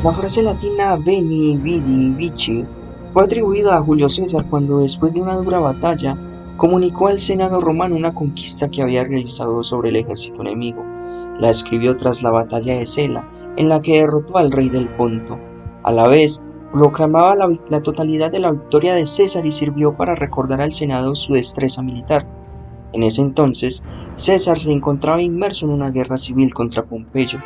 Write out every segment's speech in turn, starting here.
La frase latina veni, vidi, vici fue atribuida a Julio César cuando, después de una dura batalla, comunicó al Senado romano una conquista que había realizado sobre el ejército enemigo. La escribió tras la batalla de Sela, en la que derrotó al rey del Ponto. A la vez, proclamaba la totalidad de la victoria de César y sirvió para recordar al Senado su destreza militar. En ese entonces, César se encontraba inmerso en una guerra civil contra Pompeyo.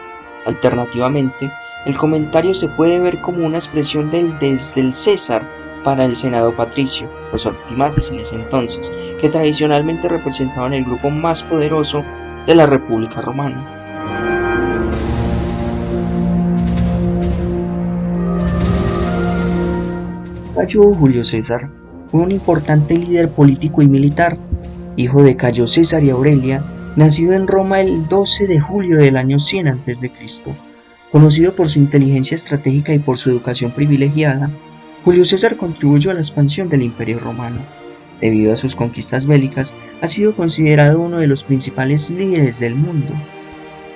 Alternativamente, el comentario se puede ver como una expresión del desde el César para el Senado patricio, los optimates en ese entonces, que tradicionalmente representaban el grupo más poderoso de la República Romana. Cayo Julio César fue un importante líder político y militar, hijo de Cayo César y Aurelia, nacido en Roma el 12 de julio del año 100 a.C. Conocido por su inteligencia estratégica y por su educación privilegiada, Julio César contribuyó a la expansión del Imperio Romano. Debido a sus conquistas bélicas, ha sido considerado uno de los principales líderes del mundo.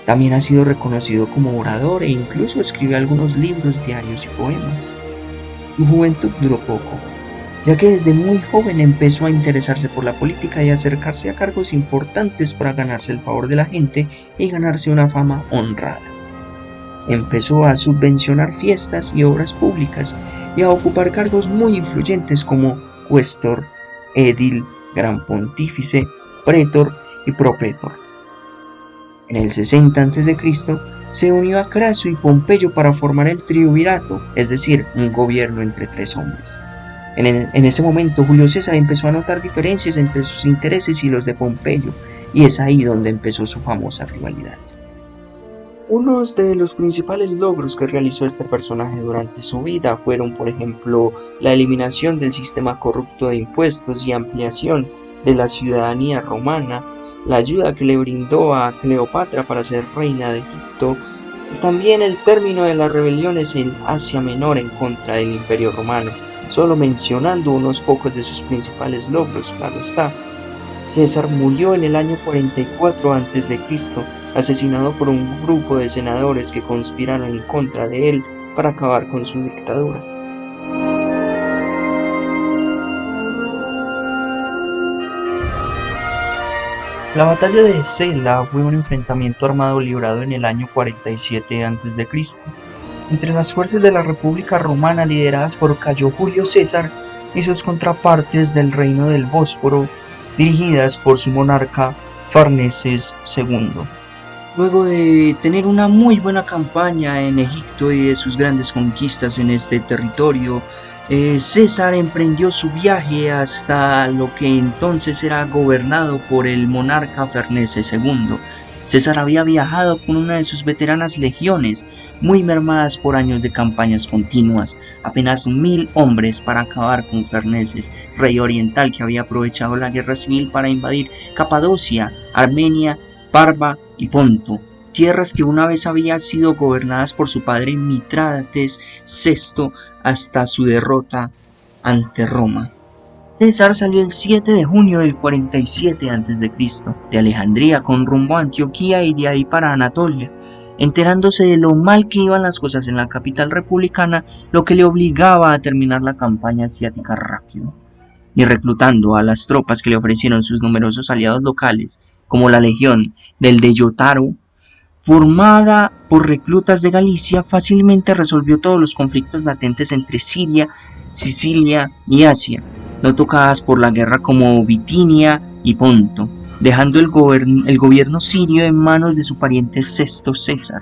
También ha sido reconocido como orador e incluso escribió algunos libros, diarios y poemas. Su juventud duró poco, ya que desde muy joven empezó a interesarse por la política y a acercarse a cargos importantes para ganarse el favor de la gente y ganarse una fama honrada. Empezó a subvencionar fiestas y obras públicas y a ocupar cargos muy influyentes como cuestor, edil, gran pontífice, pretor y propretor. En el 60 a.C. se unió a Craso y Pompeyo para formar el triunvirato, es decir, un gobierno entre tres hombres. En ese momento Julio César empezó a notar diferencias entre sus intereses y los de Pompeyo, y es ahí donde empezó su famosa rivalidad. Unos de los principales logros que realizó este personaje durante su vida fueron, por ejemplo, la eliminación del sistema corrupto de impuestos y ampliación de la ciudadanía romana, la ayuda que le brindó a Cleopatra para ser reina de Egipto, y también el término de las rebeliones en Asia Menor en contra del Imperio Romano, solo mencionando unos pocos de sus principales logros, claro está. César murió en el año 44 a.C., asesinado por un grupo de senadores que conspiraron en contra de él para acabar con su dictadura. La batalla de Sela fue un enfrentamiento armado librado en el año 47 a.C. entre las fuerzas de la República Romana lideradas por Cayo Julio César y sus contrapartes del Reino del Bósforo, dirigidas por su monarca Farneses II. Luego de tener una muy buena campaña en Egipto y de sus grandes conquistas en este territorio, César emprendió su viaje hasta lo que entonces era gobernado por el monarca Farneses II. César había viajado con una de sus veteranas legiones, muy mermadas por años de campañas continuas, apenas 1000 hombres para acabar con Farneses, rey oriental que había aprovechado la guerra civil para invadir Capadocia, Armenia, Parva y Ponto, tierras que una vez habían sido gobernadas por su padre Mitrádates VI hasta su derrota ante Roma. César salió el 7 de junio del 47 a.C. de Alejandría con rumbo a Antioquía y de ahí para Anatolia, enterándose de lo mal que iban las cosas en la capital republicana, lo que le obligaba a terminar la campaña asiática rápido, y reclutando a las tropas que le ofrecieron sus numerosos aliados locales, como la legión del Deyotaro, formada por reclutas de Galicia, fácilmente resolvió todos los conflictos latentes entre Siria, Sicilia y Asia, no tocadas por la guerra como Bitinia y Ponto, dejando el gobierno sirio en manos de su pariente Sexto César.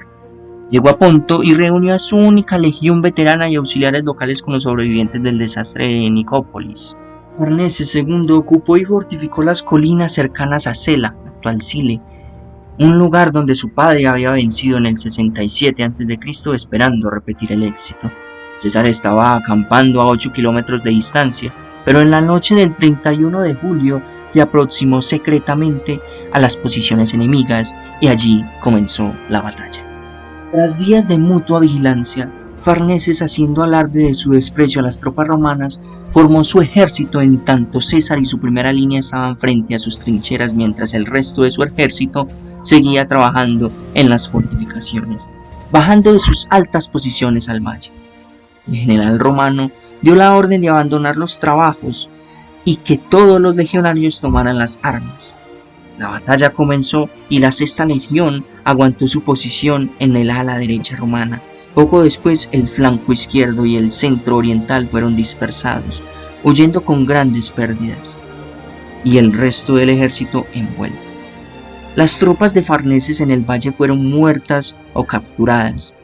Llegó a Ponto y reunió a su única legión veterana y auxiliares locales con los sobrevivientes del desastre de Nicópolis. Farneses II ocupó y fortificó las colinas cercanas a Sela, actual Sile, un lugar donde su padre había vencido en el 67 a.C. esperando repetir el éxito. César estaba acampando a 8 kilómetros de distancia, pero en la noche del 31 de julio se aproximó secretamente a las posiciones enemigas y allí comenzó la batalla. Tras días de mutua vigilancia, Farneses, haciendo alarde de su desprecio a las tropas romanas, formó su ejército en tanto César y su primera línea estaban frente a sus trincheras mientras el resto de su ejército seguía trabajando en las fortificaciones. bajando de sus altas posiciones al valle. El general romano dio la orden de abandonar los trabajos y que todos los legionarios tomaran las armas. La batalla comenzó y la sexta legión aguantó su posición en el ala derecha romana. Poco después el flanco izquierdo y el centro oriental fueron dispersados, huyendo con grandes pérdidas, y el resto del ejército envuelto. Las tropas de Farneses en el valle fueron muertas o capturadas.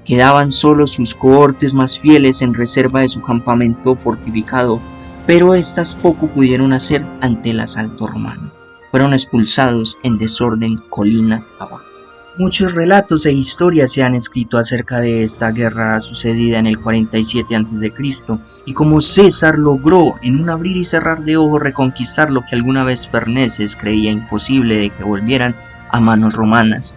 Quedaban solo sus cohortes más fieles en reserva de su campamento fortificado, pero éstas poco pudieron hacer ante el asalto romano. Fueron expulsados en desorden colina abajo. Muchos relatos e historias se han escrito acerca de esta guerra sucedida en el 47 a.C. y cómo César logró en un abrir y cerrar de ojos reconquistar lo que alguna vez Farneses creía imposible de que volvieran a manos romanas.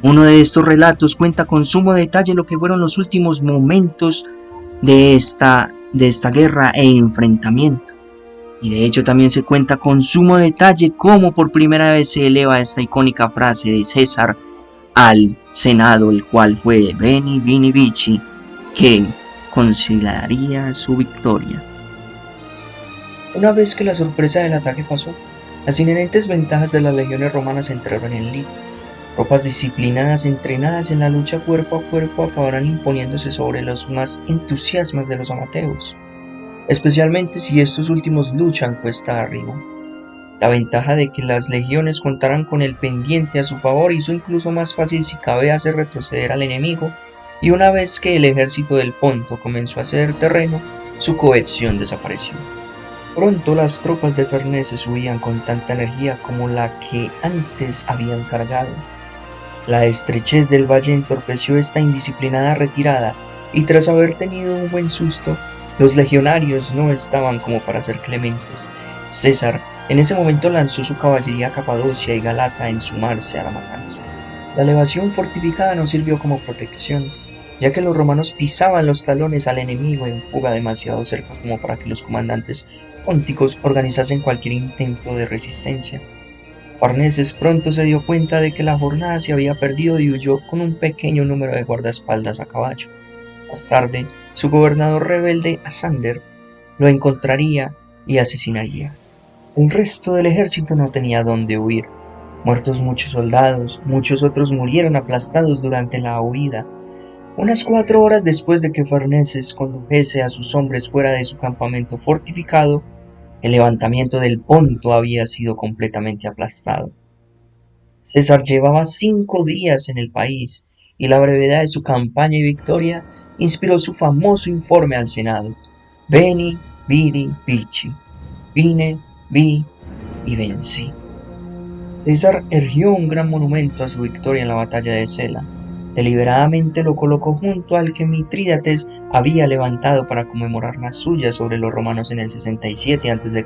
Uno de estos relatos cuenta con sumo detalle lo que fueron los últimos momentos de esta guerra e enfrentamiento. Y de hecho también se cuenta con sumo detalle cómo por primera vez se eleva esta icónica frase de César al Senado, el cual fue Veni, Vini, Vici, que consideraría su victoria. Una vez que la sorpresa del ataque pasó, las inherentes ventajas de las legiones romanas entraron en lidio. Tropas disciplinadas, entrenadas en la lucha cuerpo a cuerpo, acabarán imponiéndose sobre los más entusiasmas de los amateos, especialmente si estos últimos luchan cuesta arriba. La ventaja de que las legiones contaran con el pendiente a su favor hizo incluso más fácil si cabe hacer retroceder al enemigo, y una vez que el ejército del Ponto comenzó a ceder terreno, su cohesión desapareció. Pronto las tropas de Farneses huían con tanta energía como la que antes habían cargado. La estrechez del valle entorpeció esta indisciplinada retirada, y tras haber tenido un buen susto, los legionarios no estaban como para ser clementes. César en ese momento lanzó su caballería a Capadocia y Galata en sumarse a la matanza. La elevación fortificada no sirvió como protección, ya que los romanos pisaban los talones al enemigo en fuga demasiado cerca como para que los comandantes pónticos organizasen cualquier intento de resistencia. Farneses pronto se dio cuenta de que la jornada se había perdido y huyó con un pequeño número de guardaespaldas a caballo. Más tarde, su gobernador rebelde, Asander, lo encontraría y asesinaría. El resto del ejército no tenía dónde huir. Muertos muchos soldados, muchos otros murieron aplastados durante la huida. Unas 4 horas después de que Farneses condujese a sus hombres fuera de su campamento fortificado, el levantamiento del Ponto había sido completamente aplastado. César llevaba 5 días en el país, y la brevedad de su campaña y victoria inspiró su famoso informe al Senado. Veni, vidi, vici. Vine, vi y vencí. César erigió un gran monumento a su victoria en la batalla de Sela. Deliberadamente lo colocó junto al que Mitrídates había levantado para conmemorar la suya sobre los romanos en el 67 a.C.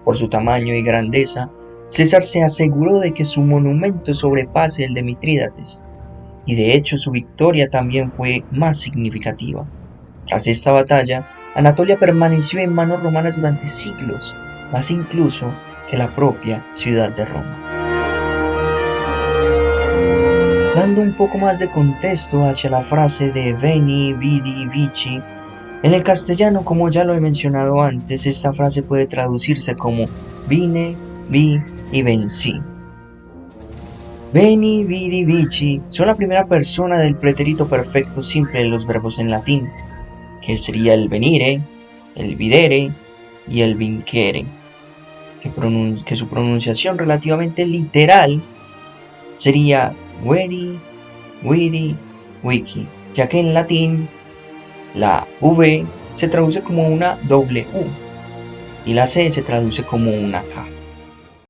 Por su tamaño y grandeza, César se aseguró de que su monumento sobrepase el de Mitrídates, y de hecho su victoria también fue más significativa. Tras esta batalla, Anatolia permaneció en manos romanas durante siglos, más incluso que la propia ciudad de Roma. Dando un poco más de contexto hacia la frase de Veni, Vidi, Vici, en el castellano, como ya lo he mencionado antes, esta frase puede traducirse como vine, vi y vencí. Veni, vidi, vici son la primera persona del pretérito perfecto simple de los verbos en latín, que sería el venire, el videre y el vincere, que su pronunciación relativamente literal sería vedi, vidi, vici, ya que en latín la V se traduce como una doble U y la C se traduce como una K.